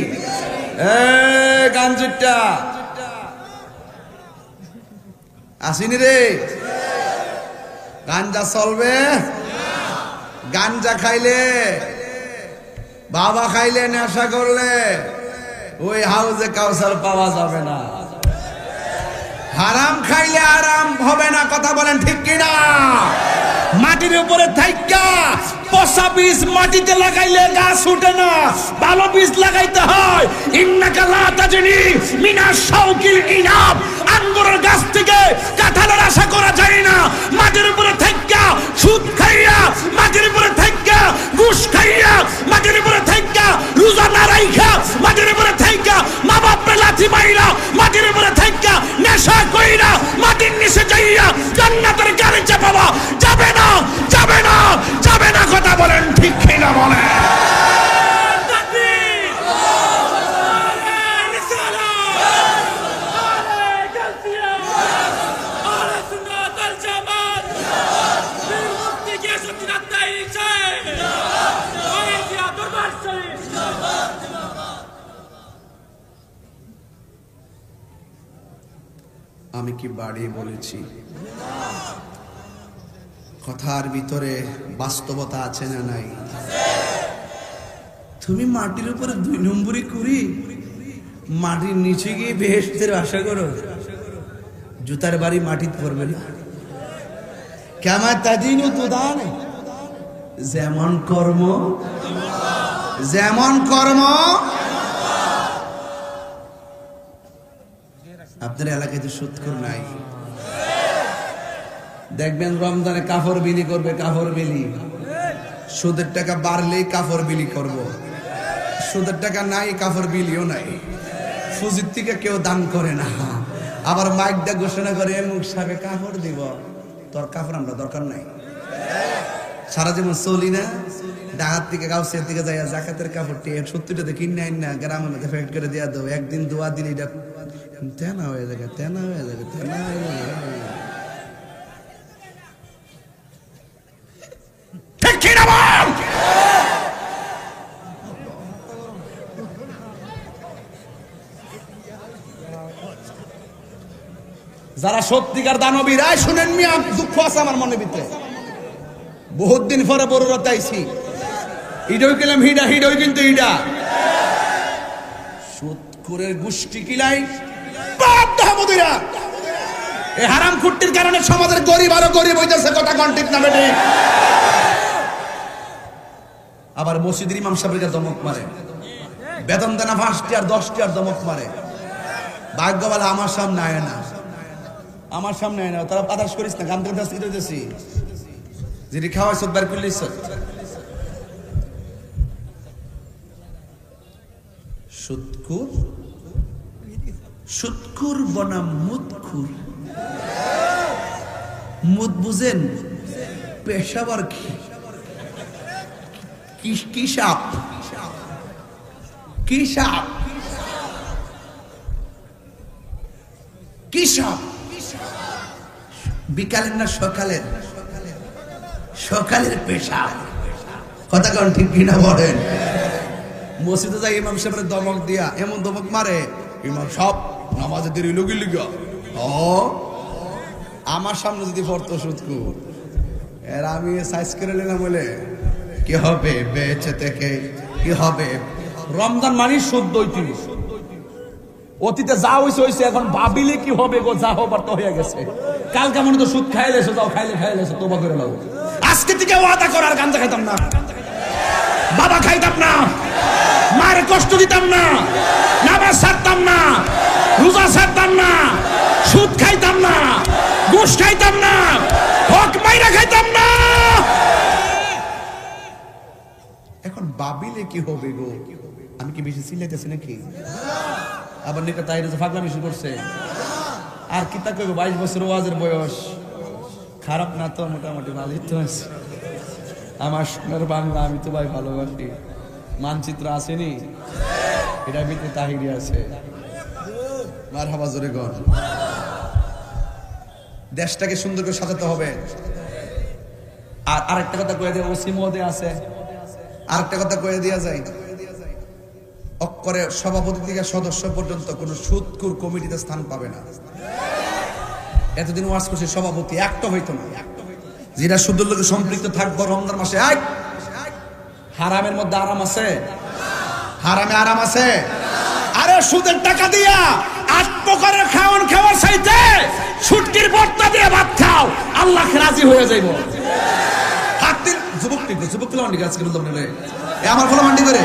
গাঞ্জিটা আসিনি রে? গাঞ্জা চলবে? গাঞ্জা খাইলে, বাবা খাইলে, নেশা করলে ওই হাউজে কাউসার পাওয়া যাবে না। হারাম খাইলে আরাম হবে না, কথা বলেন ঠিক কিনা? মাটির উপরে থাইকা পচা বীজ মাটিতে লাগাইলে গাছ উঠে না, ভালো বীজ লাগাইতে হয়। ইন্নাকা লা তাজনি মিনাশ শাওকিল ইনাব, আঙ্গুরের গাছ থেকে কাঁঠালের আশা করা যায় না। মাটির উপরে থাইকা সুদ খাইয়া, মাটির উপরে থাইকা ঘুষ খাইয়া, মাটির উপরে থাইকা রোজা না রাইখা, মাটির উপরে থাইকা মা বাপরে লাথি মাইরা, মাটির উপরে থাইকা নেশা কইরা, মাটির নিচে যাইয়া জান্নাতের গাড়ি চাপাবা যাবে না, যাবে না, যাবে না। কথা বলেন ঠিক কিনা বলেন? আমি কি বাড়িয়ে বলেছি? কথার ভিতরে বাস্তবতা আছে না নাই? তুমি মাটির উপরে 2 নম্বরই করি মাটির নিচে গিয়ে বেহেশতের আশা করো, জুতার বাড়ি মাটিতে পড়বে না। কেমন তাদিনু তুদান, যেমন কর্ম যেমন কর্ম। আপনার এলাকায় তো সুদখোর নাই, দেখবেন রমজানে কাপড় বিলি করবে, কাপড় বিলি। সুদের টাকা বাড়লেই কাপড় বিলি করব, সুদের টাকা নাই কাপড় বিলিও নাই। ফুজির থেকে কেউ দান করে না, আবার মাইকটা ঘোষণা করে মুখ সাবে কাপড় দিব। তোর কাপড় আমরা দরকার নাই, সারা জীবন চলি না। ডাকাত থেকে গাউসের দিকে যাই জাকাতের কাপড়টি 70টাতে কিনে আইন না, গ্রামের মধ্যে ফ্যাক্ট করে দেওয়া দেবো। একদিন দোয়া দিন এটা তেনা হয়ে যাবে, তেনা হয়ে যাবে, তেনা হয়ে যাবে। যারা সত্যিকার দানবীর, শুনেন মিয়া, দুঃখ আছে আমার মনে ভিতরে। বহুত দিন পরে বড় রাতাইছি, ইডই কিলাম হিডা, হিডই কিন্তু ইডা সুদখোরের গোষ্ঠী কিলাই বাপ দাহমদিরা। এই হারাম খুট্টির কারণে সমাজের গরিব আরো গরিব হইতেছে, কথা কোন ঠিক না বেটি? আবার মসজিদের ইমাম সাহেবকে দমক মারে, বেতন দেনা 5টি আর 10টি আর দমক মারে। ভাগ্য বলে আমার সামনে আয় না, আমার সামনে আয় না। তারা পাতাস করিস না, গান দিতেছি যেটি খাওয়াই সব বার করলে সুদখোর, সুদখোর বনাম মুদখোর। মুদ বুঝেন, পেশাবার কি সাপ, কি সাপ, কি সাপ। বিকালের না সকালের, সকালের পেশা। কথা কোন ঠিক কিনা বলেন? মসজিদে যাই ইমাম সাহেবের দমক দিয়া এমন দমক মারে, ইমাম সব নামাজে দেরি লগি লিগা। আমার সামনে যদি পড়তো সুদখোর, এর আমি সাইজ করে নিলাম বলে কি হবে বেঁচে থেকে, কি হবে। রমজান মানি সুদ দইতি, অতীতে যা হইছে হইছে, এখন ভাবিলে কি হবে গো, যা হবার তো হয়ে গেছে। কালকে মনে তো সুদ খাইলেছো, যাও খাইলেছো, তোবা করে নাও। আজকে থেকে ওয়াদা করার, গাঞ্জা খাইতাম না, বাবা খাইতাম না, মায়ের কষ্ট দিতাম না, নামাজ ছাড়তাম না, রোজা ছাড়তাম না, সুদ খাইতাম না, ঘুষ খাইতাম না, হক মাইরা খাইতাম না। এখন ভাবিলে কি হবে গো? আমি কি বেশি চিল্লাইতেছি নাকি? আবার নেতা তাই ফাগলামি শুরু করছে। আর কি তা কইব, 22 বছর ওয়াজের বয়স, খারাপ না তো, মোটামুটি ভালোই তো আছে। আমার সোনার বাংলা আমি তো ভাই ভালোবাসি। মানচিত্র আসেনি, এটার ভিতরে তাহিরি আছে। মারহাবা জোরে গণ। দেশটাকে সুন্দর করে সাজাতে হবে। আর আরেকটা কথা কয়ে দেওয়া, ওসি মহোদয় আছে, আরেকটা কথা কয়ে দেওয়া যায়, অক্ষরে সভাপতি থেকে সদস্য পর্যন্ত কোন সুদখোর কমিটিতে স্থান পাবে না। এতদিন ওয়াজ করছে, সভাপতি একটা হইতো না, যেটা সুদের লোকে সম্পৃক্ত থাকবো। রমজান মাসে হারামের মধ্যে আরাম আছে, হারামে আরাম আছে। আরে সুদের টাকা দিয়া 8 প্রকারের খাওয়ান খাওয়ার চাইতে সুটকির ভর্তা দিয়ে ভাত খাও, আল্লাহ রাজি হয়ে যাইব। হাত দিন যুবক মান্ডি আজকে বললাম রে, আমার ফলো মান্ডি করে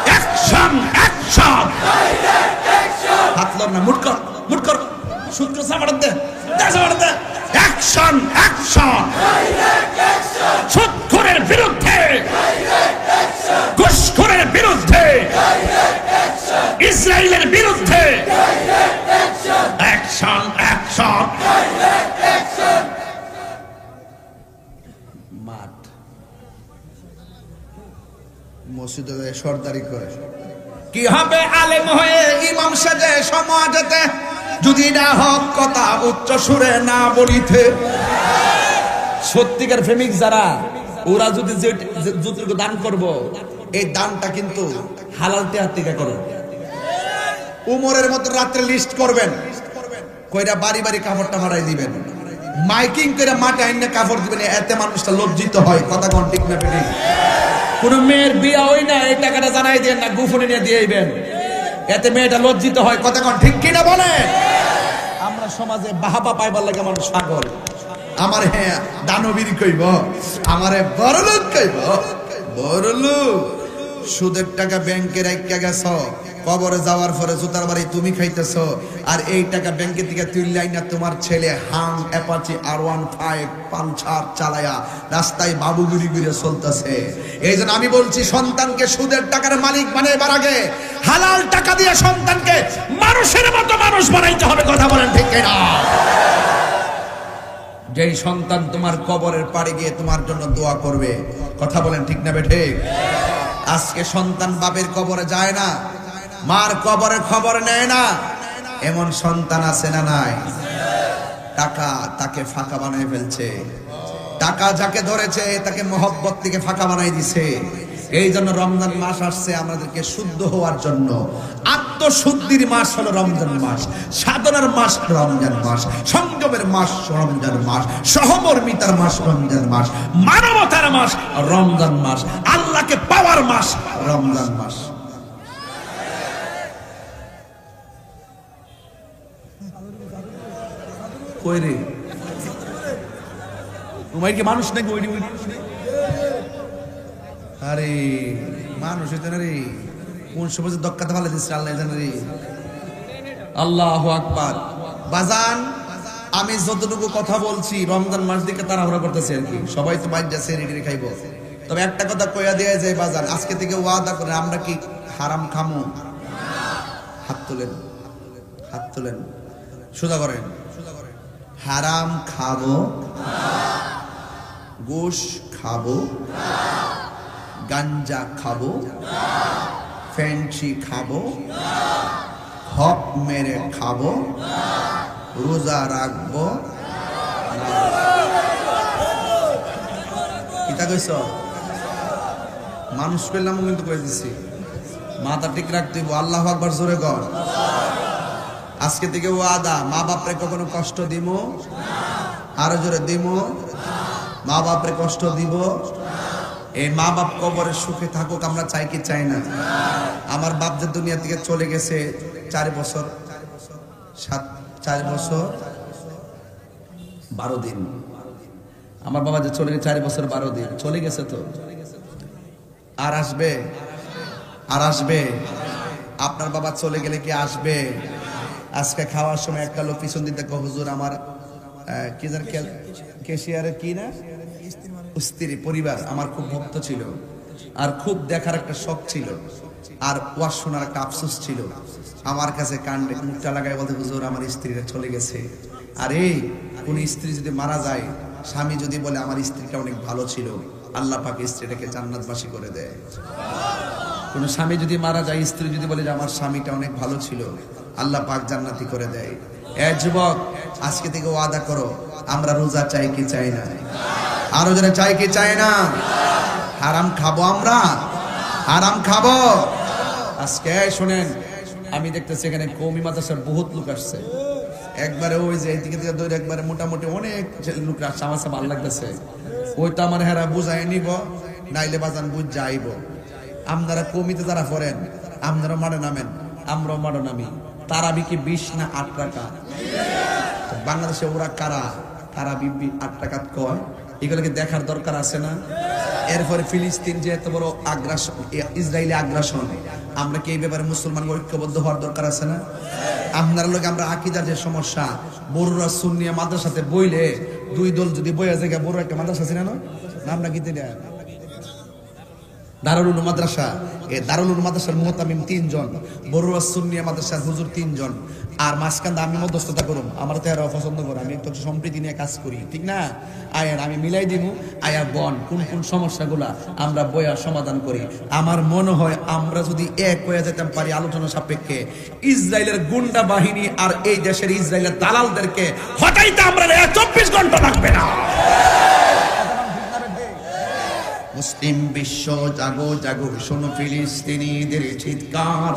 অ্যাকশন, অ্যাকশন, হাত লড় না, মুট কর, সুদ করে সাবাড় দে, অ্যাকশন, অ্যাকশন, সুদখোরের বিরুদ্ধে, ঘুষখোরের বিরুদ্ধে, ইসরায়েলের বিরুদ্ধে অ্যাকশন, অ্যাকশন। মাঠ মসজিদে সরদারি করে কি হবে? আলেম হয়ে ইমাম সাজে সমাজেতে, যদি না হক কথা উচ্চ সুরে না বলিতে। সত্যিকার প্রেমিক যারা, ওরা যদি যতটুকু দান করব, এই দানটা কিন্তু হালাল টেহার থেকে করো। উমরের মতো রাত্রে লিস্ট করবেন, কইরা বাড়ি বাড়ি কাপড়টা মারাই দিবেন, মাইকিং করে মাঠে আইনে কাপড় দিবেন, এতে মানুষটা লজ্জিত হয়। কথা কোন ঠিক না বেঠিক? কোন মেয়ের বিয়া হই না, এই টাকাটা জানাই দেন না, গোপনে নিয়ে দিয়ে আইবেন। এতে মেয়েটা লজ্জিত হয়, কথা কোন ঠিক কিনা বলে? আমরা সমাজে বাহাবা পাইবার লাগে মানুষ পাগল। আমার হ্যাঁ দানবীর কইব, আমারে বড়লোক কইব। বড়লোক সুদের টাকা ব্যাংকে রাখিয়া গেছ, কবরে যাওয়ার পরে জুতার বাড়ি তুমি খাইতেছ, আর এই টাকা ব্যাংকের থেকে তুললাই না তোমার ছেলে হাং অ্যাপাচি R15 পালসার চালায়া রাস্তায় বাবুগিরি ঘুরে চলতেছে। এই জন্য আমি বলছি, সন্তানকে সুদের টাকার মালিক বানাইবার আগে হালাল টাকা দিয়ে সন্তানকে মানুষের মতো মানুষ বানাইতে হবে, কথা বলেন ঠিক কিনা? যেই সন্তান তোমার কবরের পাড়ে গিয়ে তোমার জন্য দোয়া করবে, কথা বলেন ঠিক না বেঠে? আজকে সন্তান বাপের কবরে যায় না, মার কবরের খবর নেয় না, এমন সন্তান আছে না নাই? টাকা তাকে ফাঁকা বানাই ফেলছে, টাকা যাকে ধরেছে তাকে মহব্বত থেকে ফাঁকা বানাই দিছে। এই জন্য রমজান মাস আসছে আমাদেরকে শুদ্ধ হওয়ার জন্য। আত্মশুদ্ধির মাস হলো রমজান মাস, সাধনার মাস রমজান মাস, সংযমের মাস রমজান মাস, সহমর্মিতার মাস রমজান মাস, মানবতার মাস রমজান মাস, আল্লাহকে পাওয়ার মাস রমজান মাস। কই রে তোমার কি মানুষ নাকি? ওই আরে মানুষ হইতে না রে, কোন সময় দক্কাতে ভালো দিচ্ছে আল্লাহ জানে রে। আল্লাহু আকবার। বাজান, আমি যতটুকু কথা বলছি রমজান মাস দিকে তাড়াহুড়া করতেছে আর কি, সবাই তো বাইরে যাচ্ছে রেডি খাইব। তবে একটা কথা কইয়া দেয়া যায় বাজান, আজকে থেকে ওয়াদা করে আমরা কি হারাম খামু? হাত তোলেন, হাত তোলেন, সোজা করেন। হারাম খাবো, গোশ খাবো, গাঞ্জা খাবো, ফ্যান্সি খাবো, হক মেরে খাবো, রোজা রাখবো। কিতা কইছ? মানুষ পেলাম কিন্তু কয়ে দিছি, মাথা ঠিক রাখতে হইব। আল্লাহু আকবার জোরে কর। আজকে থেকে ওয়াদা, মা বাপরে কখনো কষ্ট দিব? আরো জোরে দিব। মা বাপরে কষ্ট দিব? এই মা বাপ কবরে সুখে থাকুক আমরা চাই কি চাই না? আমার বাপ যে দুনিয়া থেকে চলে গেছে 4 বছর 4 বছর 12 দিন, আমার বাবা যে চলে গেছে 4 বছর 12 দিন চলে গেছে, তো আর আসবে? আর আসবে? আপনার বাবা চলে গেলে কি আসবে? আজকে খাওয়ার সময় একটা লোক পিছন দিতে কয়, হুজুর আমার কি জান কেশিয়ারের কি না স্ত্রী পরিবার আমার খুব ভক্ত ছিল, আর খুব দেখার একটা শখ ছিল, আর ওয়াজ শোনার একটা আফসোস ছিল। আমার কাছে কান্দে মুখটা লাগায় বলতে, হুজুর আমার স্ত্রীরা চলে গেছে। আর এই কোন স্ত্রী যদি মারা যায়, স্বামী যদি বলে আমার স্ত্রীটা অনেক ভালো ছিল, আল্লাহ পাক স্ত্রীটাকে জান্নাতবাসী করে দেয়। কোন স্বামী যদি মারা যায়, স্ত্রী যদি বলে যে আমার স্বামীটা অনেক ভালো ছিল, আল্লাহ পাক জান্নাতি করে দেয়। এ যুবক, আজকে থেকে ওয়াদা করো, আমরা রোজা চাই কি চাই না? আরো যারা চাই কি চাই না? হারাম খাবো আমরা? হারাম খাবো? আজকে শোনেন, আমি দেখতেছি এখানে কওমি মাদ্রাসার বহুত লোক আসছে, একবারে ওই যে এইদিকে থেকে দৌড়ে একবারে মোটামুটি অনেক লোক আসছে। আমার ভালো লাগতেছে, ওইটা আমার হেরা বুঝাই নিব, নাইলে বাজান বুঝ যাইব। আপনারা কমিতে যারা পড়েন, আপনারা মাঠে নামেন, আমরাও মাঠে নামি। তারাবি কি 20 না 8 টাকা? বাংলাদেশে ওরা কারা তারাবি 8 টাকা কয়, এগুলোকে দেখার দরকার আছে না? এরপরে ফিলিস্তিন যে এত বড় আগ্রাসন, ইসরায়েলি আগ্রাসন, আমরা কি এই ব্যাপারে মুসলমান ঐক্যবদ্ধ হওয়ার দরকার আছে না? আপনার লোক আমরা আকীদার যে সমস্যা, বড়রা সুন্নিয়া মাদ্রাসাতে বইলে 2 দল যদি বইয়া জায়গা, বড় একটা মাদ্রাসা ছিল না, নামটা কি দিলে দারুল উলুম মাদ্রাসা। এই দারুল উলুম মাদ্রাসার মুহতামিম 3 জন, বড়ুয়া সুন্নিয়া মাদ্রাসার হুজুর 3 জন, আর মাঝখানে আমি মধ্যস্থতা করুম। আমার তো এরা পছন্দ করে, আমি একটু সম্প্রীতি নিয়ে কাজ করি, ঠিক না? আয়ার আমি মিলাই দিব, আয়ার বন কোন কোন সমস্যাগুলা আমরা বইয়ার সমাধান করি। আমার মনে হয় আমরা যদি এক হয়ে যেতাম পারি আলোচনা সাপেক্ষে, ইসরায়েলের গুন্ডা বাহিনী আর এই দেশের ইসরায়েলের দালালদেরকে হটাইতে আমরা 24 ঘন্টা লাগবে না। মুসলিম বিশ্ব জাগো জাগো, শোনো ফিলিস্তিনিদের চিৎকার।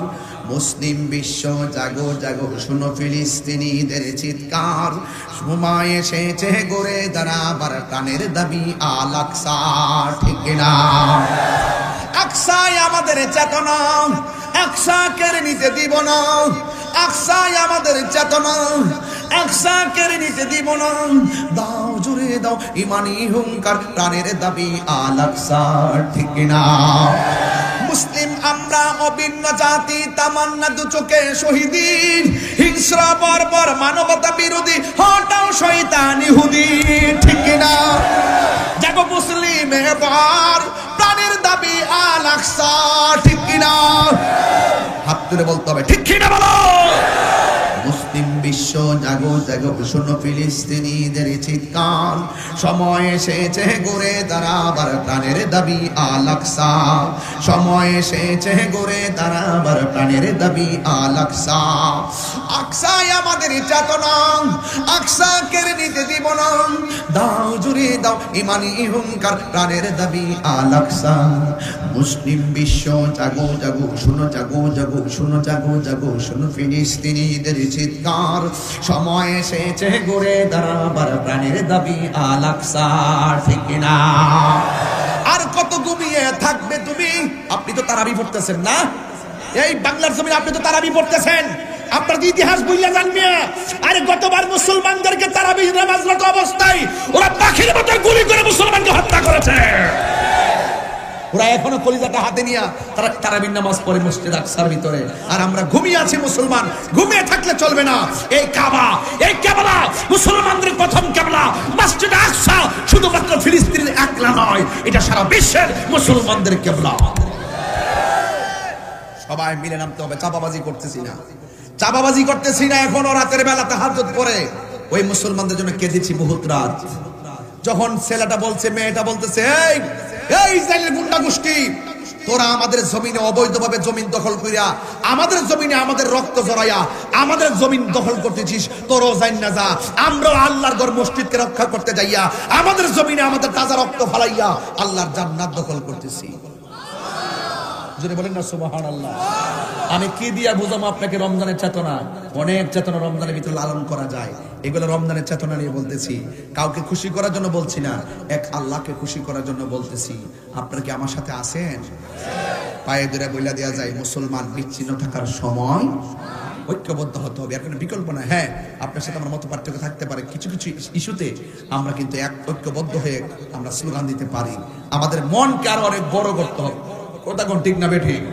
মুসলিম বিশ্ব জাগো জাগো, শোনো ফিলিস্তিনিদের চিৎকার। সময় এসেছে গড়ে দাঁড়াবার প্রাণের দাবি আল আকসা, ঠিক না? আকসাই আমাদের চেতনা, আকসা কেড়ে নিতে দিব না। আকসাই আমাদের চেতনা, আকসা কেড়ে নিতে দিব না। দাও জুড়ে দাও ইমানি হুঙ্কার, প্রাণের দাবি আল আকসা, ঠিক কিনা? মুসলিম আমরা অভিন্ন জাতি, তামান্না দু চোখে শহীদিন, হিংস্র বর্বর মানবতা বিরোধী, হটাও শয়তান ইহুদি, ঠিক কিনা? জাগো মুসলিম এবার, প্রাণের দাবি আল আকসা, ঠিক কিনা? হাত তুলে বলতে হবে ঠিক কিনা বলো। মুসলিম বিশ্ব জাগো জাগো, শোনো ফিলিস্তিনিদের চিৎকার, সময় এসেছে গড়ে দাঁড়াবার প্রাণের দাবি আল আকসা। সময় এসেছে গড়ে দাঁড়াবার প্রাণের দাবি আল আকসা। আকসাই আমাদের চেতনা, আকসা কেড়ে নিতে দিব না। দাও জুড়ে দাও ইমানি হুঙ্কার, প্রাণের দাবি আল আকসা। মুসলিম বিশ্ব জাগো জাগো, শোনো জাগো জাগো, শোনো জাগো জাগো, শোনো ফিলিস্তিনিদের চিৎকার, সময় এসেছে গড়ে দাঁড়াবার প্রাণের দাবি আল আকসা, ঠিক না? আর কত ঘুমিয়ে থাকবে তুমি? আপনি তো তারাবি পড়তেছেন না এই বাংলার জমিনে, আপনি তো তারাবি পড়তেছেন, আপনার ইতিহাস বুঝলে জানবে। আরে গতবার মুসলমানদেরকে তারাবি নামাজরত অবস্থায় ওরা পাখির মতো গুলি করে মুসলমানকে হত্যা করেছে। ওরা এখনো কলিজাটা হাতে নিয়ে তারা তারাবির নামাজ পড়ে মসজিদ আকসার ভিতরে, আর আমরা ঘুমিয়ে আছি। মুসলমান ঘুমিয়ে থাকলে চলবে না। এই কাবা, এই কিবলা মুসলমানদের প্রথম কিবলা মসজিদ আকসা, শুধুমাত্র ফিলিস্তিনের একলা নয়, এটা সারা বিশ্বের মুসলমানদের কিবলা। সবাই মিলে নামতে হবে। চাপাবাজি করতেছি না, চাপাবাজি করতেছি না। এখনো রাতের বেলা তাহাজ্জুদ পড়ে ওই মুসলমানদের জন্য কেঁদেছি বহুত রাত। যখন ছেলেটা বলছে, মেয়েটা বলতেছে, এই এই ইসরায়েলের গুন্ডা গোষ্ঠী, তোরা আমাদের জমিনে অবৈধভাবে জমিন দখল কইরা, আমাদের জমিনে আমাদের রক্ত জড়াইয়া আমাদের জমিন দখল করতেছিস, তোরও যাই না যা। আমরাও আল্লাহর ঘর মসজিদকে রক্ষা করতে যাইয়া আমাদের জমিনে আমাদের তাজা রক্ত ফালাইয়া আল্লাহর জান্নাত দখল করতেছি। যদি বলেন না সুবহানাল্লাহ। আমি কি দিয়া বুঝাবো আপনাকে রমজানের চেতনা? অনেক চেতনা রমজানের ভিতরে লালন করা যায়, এগুলো রমজানের চেতনা নিয়ে বলতেছি। কাউকে খুশি করার জন্য বলছি না, এক আল্লাহকে খুশি করার জন্য বলতেছি। আপনারা কি আমার সাথে আছেন? পায়ে ধরে বইলা দেওয়া যায়, মুসলমান বিচ্ছিন্ন থাকার সময় ঐক্যবদ্ধ হতে হবে, এর কোনো বিকল্প না। হ্যাঁ, আপনার সাথে আমার মত পার্থক্য থাকতে পারে, কিছু কিছু ইস্যুতে আমরা কিন্তু এক ঐক্যবদ্ধ হয়ে আমরা স্লোগান দিতে পারি। আমাদের মনকে আরো অনেক বড় করতে হবে। কথা কোন ঠিক না বেঠিক?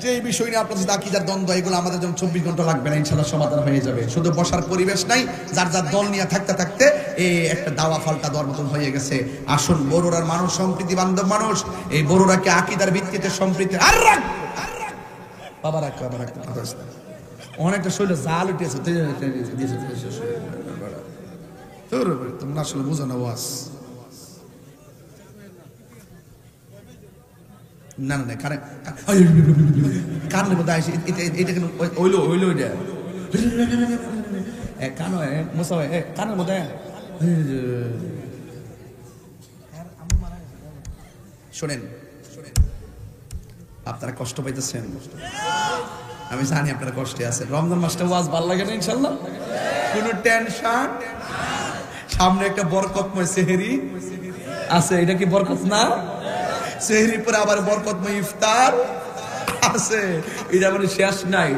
যে এই বিষয় নিয়ে আপনার সাথে আকীদার দ্বন্দ্ব, এগুলো আমাদের জন্য 24 ঘন্টা লাগবে না, ইনশাআল্লাহ সমাধান হয়ে যাবে। শুধু বসার পরিবেশ নাই, যার যার দল নিয়ে থাকতে থাকতে এই একটা দাওয়া ফাল্টা দেওয়ার মতন হয়ে গেছে। আসুন, বড়ুরার মানুষ সম্প্রীতি বান্ধব মানুষ, এই বড়ুরাকে আকীদার ভিত্তিতে সম্প্রীতি বাবা রাখ, বাবা রাখ, অনেকটা শৈল জাল উঠেছে। তোমরা আসলে বুঝো না ওয়াজ। না না না, কানে বোধ হয় এটা কেন ওইলো ওইলো, এটা কানো মোসা কানের মধ্যে। শোনেন, আপনারা কষ্ট পাইতেছেন, আমি জানি আপনারা কষ্টে আছেন। রমজান মাসটা ওয়াজ ভালো লাগে না ইনশাল্লাহ, কোনো টেনশন। সামনে একটা বরকতময় সেহরি আছে, এটা কি বরকত না? সেহরির পরে আবার বরকতময় ইফতার আছে, এটা মানে শেষ নাই।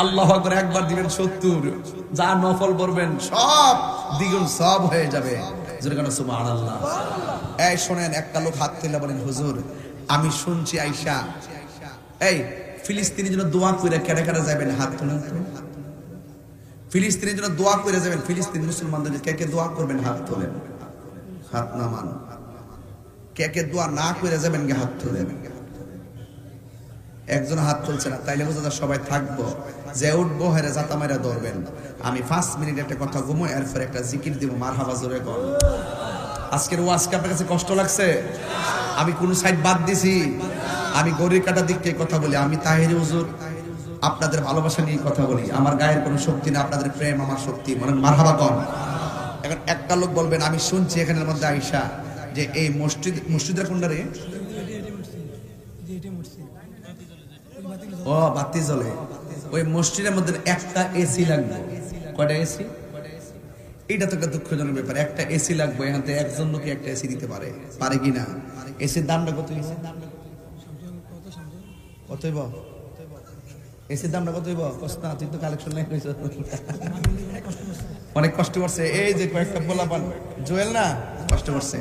আল্লাহু আকবার একবার দিবেন 70, যা নফল পড়বেন সব দ্বিগুণ সব হয়ে যাবে। যেরকম সুবহানাল্লাহ। এই শোনেন, একটা লোক হাত তুলে বলেন, হুজুর আমি শুনছি আয়েশা এই ফিলিস্তিনের জন্য দোয়া করে কেডা কেডা যাবেন? হাত তুলেন তো। ফিলিস্তিনের জন্য দোয়া করে যাবেন, ফিলিস্তিন মুসলমানদের কে কে দোয়া করবেন? হাত তোলেন, হাত নামান। কে কে দোয়া না করে যাবেন? হাত তোলেন। একজন হাত তুলছে না, তাইলে বোঝা যায় সবাই থাকবো। যে উঠবো হেরে জাতা মাইরা ধরবেন। আমি 5 মিনিট একটা কথা ঘুমো, এরপর একটা জিকির দিব, মারহাবা জোরে কর। আজকের ওয়াজকে আপনার কাছে কষ্ট লাগছে? আমি কোন সাইড বাদ দিছি? আমি গড়ির কাটা দিক থেকে কথা বলি, আমি তাহেরি হুজুর আপনাদের ভালোবাসা নিয়ে কথা বলি। আমার গায়ের কোনো শক্তি না, আপনাদের প্রেম আমার শক্তি। বলেন মারহাবা কন। এখন একটা লোক বলবেন, আমি শুনছি এখানের মধ্যে আয়েশা যে এই মসজিদের কোনটারে ও বাতি জ্বলে, ওই মসজিদের মধ্যে একটা এসি লাগবে। কয়টা এসি? এটা তো একটা দুঃখজনক ব্যাপার। একটা এসি লাগবে, এখান থেকে একজন লোক একটা এসি দিতে পারে, পারে কিনা? এসির দামটা কত? কতই বা এসির দামটা কত হইব? কষ্ট তুই তো কালেকশন নাই কইছ। অনেক কষ্ট করছে এই যে কয়েকটা পোলাপান জুয়েল না কষ্ট করছে।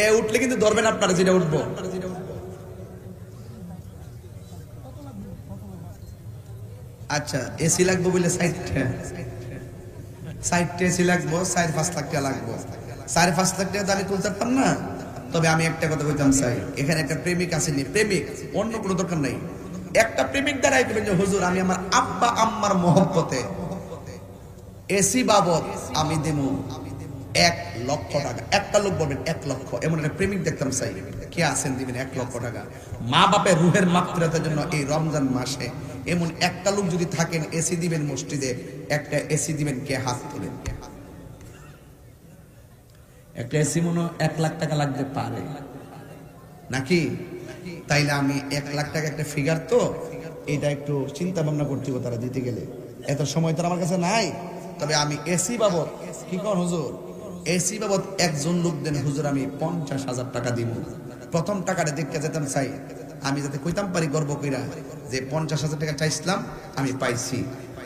এ উঠলে কিন্তু ধরবেন আপনারা যেটা উঠবো। আচ্ছা এসি লাগবো বলে সাইডটা এসি লাগবো 4-5 লাখ টাকা লাগবো। 4-5 লাখ টাকা দামে তুলতে পারতাম না। তবে আমি একটা কথা বলতাম চাই, এখানে একটা প্রেমিক আসেনি, প্রেমিক অন্য কোনো দরকার নাই। একটা প্রেমিক দ্বারাই করবেন যে হুজুর আমি আমার আব্বা আম্মার মহব্বতে এসি বাবদ আমি দেবো 1 লক্ষ টাকা। একটা লোক বলবেন 1 লক্ষ, এমন একটা প্রেমিক দেখতাম চাই। কে আছেন দিবেন 1 লক্ষ টাকা মা বাপের রুহের মাত্রাতার জন্য এই রমজান মাসে? এমন একটা লোক যদি থাকেন এসি দিবেন মসজিদে, একটা এসি দিবেন, কে হাত তোলেন? একটা এসি মনে 1 লাখ টাকা লাগতে পারে নাকি? তাইলে আমি 1 লাখ টাকা একটা ফিগার, তো এটা একটু চিন্তা ভাবনা করতে হবে তারা দিতে গেলে। এত সময় তো আমার কাছে নাই। তবে আমি এসি বাবদ কি কর হুজুর, এসি বাবদ একজন লোক দেন হুজুর আমি 50,000 টাকা দিব। প্রথম টাকাটা দেখতে যেতাম চাই, আমি যাতে কইতাম পারি গর্ব কইরা যে 50,000 টাকা চাইছিলাম আমি পাইছি।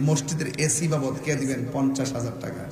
মসজিদের এসি বাবদ কে দিবেন 50,000 টাকা।